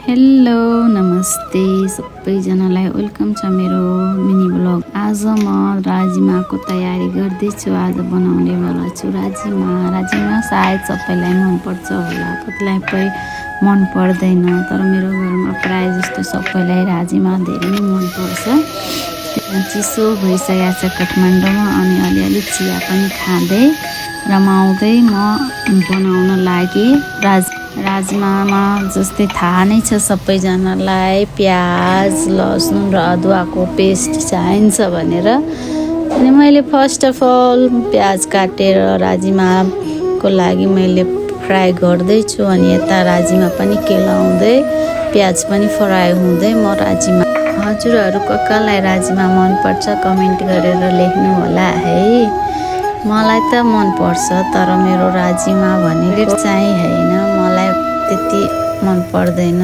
Hello नमस्ते सबैजनालाई welcome छ मेरो मिनी ब्लग। आज म राजमाको तयारी गर्दैछु। आज बनाउने वाला छु राजमा सायद सबैलाई मनपर्छ होला, कतिलाई मन पर्दैन, तर मेरो घरमा प्राय जस्तो सबैलाई राजमा धेरै नै मनपर्छ। चिसो भइसकेको छ काठमाडौँमा अनि अलिअलि चिया पनि खाँदै रमाउँदै म बनाउन लागे। राजमामा जस्तै थाहा नै छ सबैजनालाई प्याज लसुन र अदुवाको पेस्ट चाहिन्छ भनेर। अनि मैले फर्स्ट अफ अल प्याज काटेर राजमाको लागि मैले फ्राई गर्दैछु। अनि यता राजमा पनि केलाउँदै प्याज पनि फ्राई हुँदै म राजमा। हजुरहरू कसलाई राजमा मनपर्छ कमेन्ट गरेर लेख्नु होला है। मलाई त मनपर्छ, तर मेरो राजमा भनेको चाहिँ होइन, मलाई त्यति मन पर्दैन।